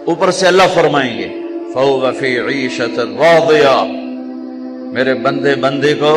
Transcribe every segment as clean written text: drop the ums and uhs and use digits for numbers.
اوپر سے اللہ فرمائیں گے فَهُوَ فِي عِيشَةٍ رَاضِيَةٍ، میرے بندے بندے کو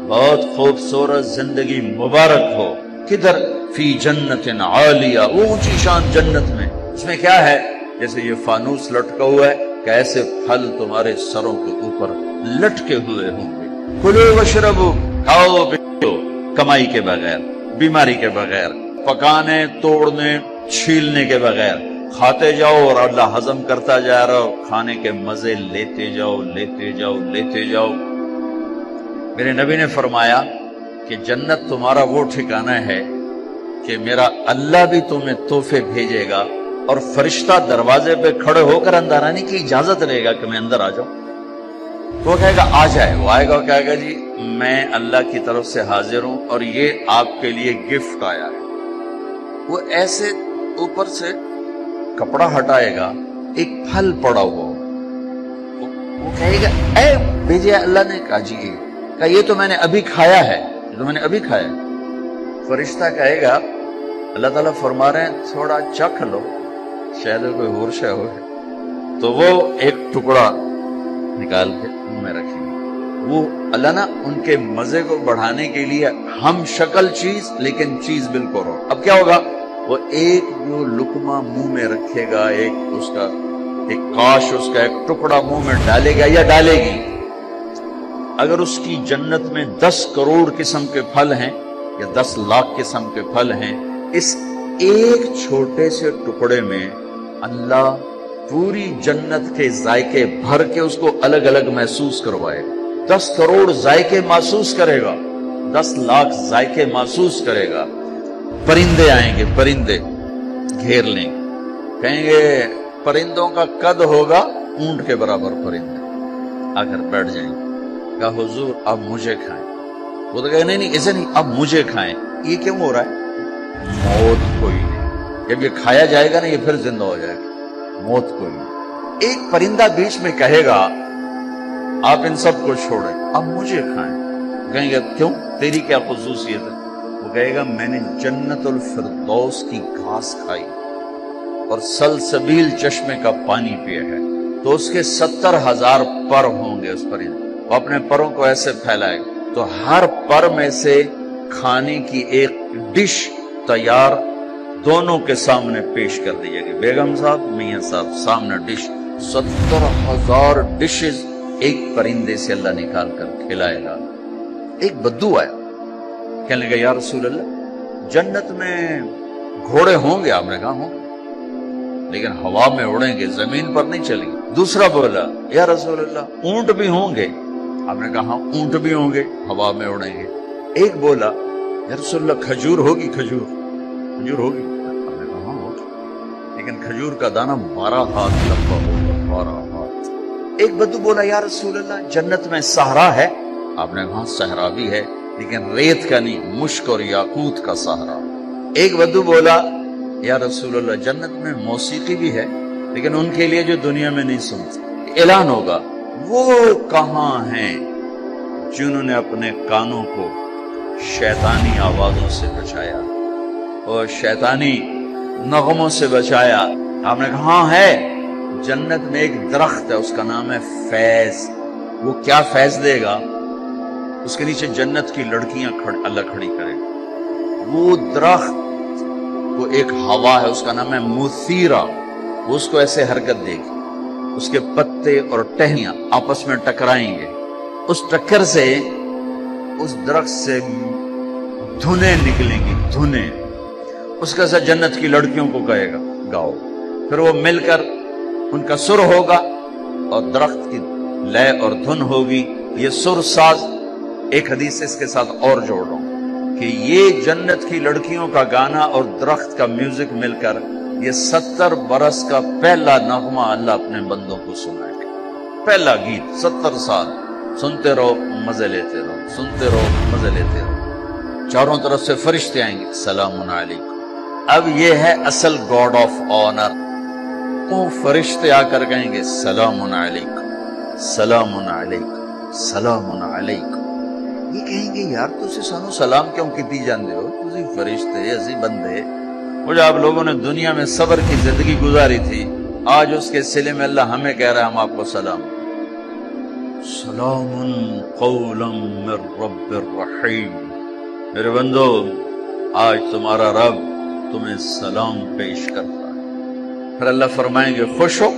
بہت خوبصورت زندگی مبارک ہو۔ کدھر؟ فی جنت عالیہ، اونچی شان جنت میں۔ اس میں کیا ہے؟ جیسے یہ فانوس لٹکا ہوا ہے کہ ایسے پھل تمہارے سروں کے اوپر لٹکے ہوئے ہوں گے۔ کلو وشربو، کھاؤ پیو، کمائی کے بغیر، بیماری کے بغیر، پکانے توڑنے چھیلنے کے بغیر، کھاتے جاؤ اور اللہ ہضم کرتا جا رہا ہو، کھانے کے مزے لیتے جاؤ لیتے جاؤ لیتے جاؤ۔ میرے نبی نے فرمایا کہ جنت تمہارا وہ ٹھکانہ ہے کہ میرا اللہ بھی تمہیں تحفے بھیجے گا اور فرشتہ دروازے پہ کھڑے ہو کر اندر آنے کی اجازت لے گا کہ میں اندر آ جاؤں۔ وہ کہے گا آ جائے، وہ آئے گا اور کہے گا جی میں اللہ کی طرف سے حاضر ہوں اور یہ آپ کے لیے گفٹ آیا ہے۔ وہ ایسے اوپر سے کپڑا ہٹائے گا، ایک پھل پڑا ہوا وہ کہے گا اے بھیجے اللہ نے، کہا جی کہ یہ تو میں نے ابھی کھایا ہے، یہ تو میں نے ابھی کھایا ہے۔ فرشتہ کہے گا اللہ تعالیٰ فرما رہے ہیں تھوڑا چکھ لو، شاید کوئی اور شے ہو، تو وہ ایک ٹکڑا نکال کے منہ میں رکھیں گے۔ وہ اللہ نا ان کے مزے کو بڑھانے کے لیے ہم شکل چیز لیکن چیز بالکل ہو۔ اب کیا ہوگا؟ وہ ایک جو لقمہ منہ میں رکھے گا، ایک اس کا ایک کاش اس کا ایک ٹکڑا منہ میں ڈالے گا یا ڈالے گی، اگر اس کی جنت میں 10 کروڑ قسم کے پھل ہیں یا 10 لاکھ قسم کے پھل ہیں، اس ایک چھوٹے سے ٹکڑے میں اللہ پوری جنت کے ذائقے بھر کے اس کو الگ الگ محسوس کروائے گا۔ 10 کروڑ ذائقے محسوس کرے گا، 10 لاکھ ذائقے محسوس کرے گا۔ پرندے آئیں گے، پرندے گھیر لیں گے، کہیں گے پرندوں کا قد ہوگا اونٹ کے برابر، پرندے آ کر بیٹھ جائیں گے، کہا حضور اب مجھے کھائیں۔ وہ تو کہے نہیں ایسے نہیں، اب مجھے کھائیں۔ یہ کیوں ہو رہا ہے؟ موت کوئی نہیں، جب یہ کھایا جائے گا نا یہ پھر زندہ ہو جائے گا، موت کوئی نہیں۔ ایک پرندہ بیچ میں کہے گا آپ ان سب کو چھوڑیں، اب مجھے کھائیں۔ کہیں گے کیوں؟ تیری کیا خصوصیت ہے؟ وہ کہے گا میں نے جنت الفردوس کی گھاس کھائی اور سلسبیل چشمے کا پانی پیا ہے، تو اس کے 70,000 پر ہوں گے۔ اس پرندے وہ اپنے پروں کو ایسے پھیلائے گا تو ہر پر میں سے کھانے کی ایک ڈش تیار دونوں کے سامنے پیش کر دی جائے گی۔ بیگم صاحب، میاں صاحب، سامنے ڈش، 70,000 ڈشز ایک پرندے سے اللہ نکال کر کھلائے گا۔ ایک بدو آیا، کہنے لگا یا رسول اللہ جنت میں گھوڑے ہوں گے؟ آپ نے کہا ہوں گے لیکن ہوا میں اڑیں گے، زمین پر نہیں چلیں گے۔ دوسرا بولا یا رسول اللہ اونٹ بھی ہوں گے؟ آپ نے کہا اونٹ بھی ہوں گے، ہوا میں اڑیں گے۔ ایک بولا یا رسول اللہ کھجور ہوگی؟ کھجور ہوگی؟ آپ نے کہا ہوگی، لیکن کھجور کا دانہ 12 ہاتھ لمبا ہوگا، 12 ہاتھ۔ ایک بدو بولا یا رسول اللہ جنت میں صحرا ہے؟ آپ نے کہا صحرا بھی ہے لیکن ریت کا نہیں، مشک اور یاقوت کا صحرا۔ ایک بدو بولا یا رسول اللہ جنت میں موسیقی بھی ہے لیکن ان کے لیے جو دنیا میں نہیں سنتے۔ اعلان ہوگا وہ کہاں ہیں جنہوں نے اپنے کانوں کو شیطانی آوازوں سے بچایا اور شیطانی نغموں سے بچایا؟ آپ نے کہا ہاں ہے، جنت میں ایک درخت ہے اس کا نام ہے فیض۔ وہ کیا فیض دے گا؟ اس کے نیچے جنت کی لڑکیاں اللہ کھڑی کرے گا۔ وہ درخت وہ ایک ہوا ہے، اس کا نام ہے مثیرہ، وہ اس کو ایسے حرکت دے گی، اس کے پتے اور ٹہنیاں آپس میں ٹکرائیں گے، اس ٹکر سے اس درخت سے دھنیں نکلیں گی، دھنیں۔ اس کا ساتھ جنت کی لڑکیوں کو کہے گا گاؤ، پھر وہ مل کر ان کا سر ہوگا اور درخت کی لے اور دھن ہوگی۔ یہ سر ساز ایک حدیث سے اس کے ساتھ اور جوڑ رہا ہوں کہ یہ جنت کی لڑکیوں کا گانا اور درخت کا میوزک مل کر یہ 70 برس کا پہلا نغمہ اللہ اپنے بندوں کو سنائے گا۔ پہلا گیت 70 سال سنتے رہو، مزے لیتے رہو، سنتے رہو، مزے لیتے رہو۔ چاروں طرف سے فرشتے آئیں گے سلام علیکم۔ اب یہ ہے اصل گاڈ آف آنر۔ تو فرشتے آ کر کہیں گے سلام علیکم، سلام علیکم، سلام علیکم۔ یہ کہیں گے یار تُسے سانو سلام کیوں کیتی جاندے ہو؟ تُسی فرشتے اسی بندے، وہ جو آپ لوگوں نے دنیا میں صبر کی زندگی گزاری تھی، آج اس کے سلے میں اللہ ہمیں کہہ رہا ہے ہم آپ کو سلام، سلام قولا من رب الرحیم۔ میرے بندو آج تمہارا رب تمہیں سلام پیش کرتا ہے۔ پھر اللہ فرمائیں گے خوش ہو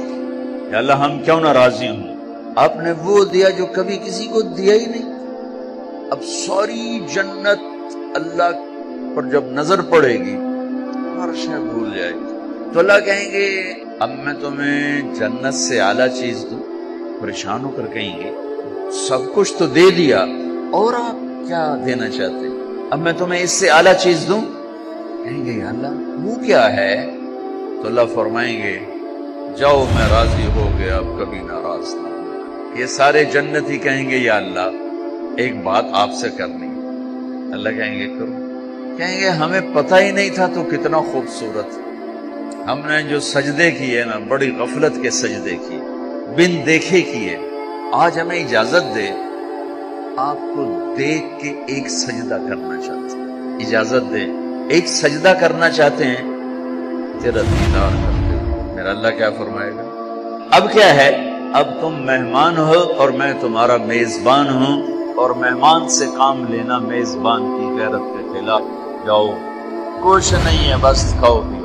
یا اللہ ہم کیوں نہ راضی ہوں، آپ نے وہ دیا جو کبھی کسی کو دیا ہی نہیں۔ اب ساری جنت اللہ پر جب نظر پڑے گی ہر شے بھول جائے گی، تو اللہ کہیں گے اب میں تمہیں جنت سے اعلیٰ چیز دوں؟ پریشان ہو کر کہیں گے سب کچھ تو دے دیا اور آپ کیا دینا چاہتے؟ اب میں تمہیں اس سے اعلیٰ چیز دوں؟ کہیں گے یا اللہ وہ کیا ہے؟ تو اللہ فرمائیں گے جاؤ میں راضی ہو گیا اب کبھی ناراض نہ ہوں۔ یہ سارے جنتی کہیں گے یا اللہ ایک بات آپ سے کرنی ہے۔ اللہ کہیں گے کرو۔ کہیں گے ہمیں پتہ ہی نہیں تھا تو کتنا خوبصورت، ہم نے جو سجدے کیے نا بڑی غفلت کے سجدے کیے، بن دیکھے کیے، آج ہمیں اجازت دے آپ کو دیکھ کے ایک سجدہ کرنا چاہتے ہیں، اجازت دے ایک سجدہ کرنا چاہتے ہیں تیرا دیدار کرتے ہیں۔ میرا اللہ کیا فرمائے گا؟ اب کیا ہے؟ اب تم مہمان ہو اور میں تمہارا میزبان ہوں، اور مہمان سے کام لینا میزبان کی غیرت کے خلاف۔ جاؤ کچھ نہیں ہے بس کھاؤ پیو۔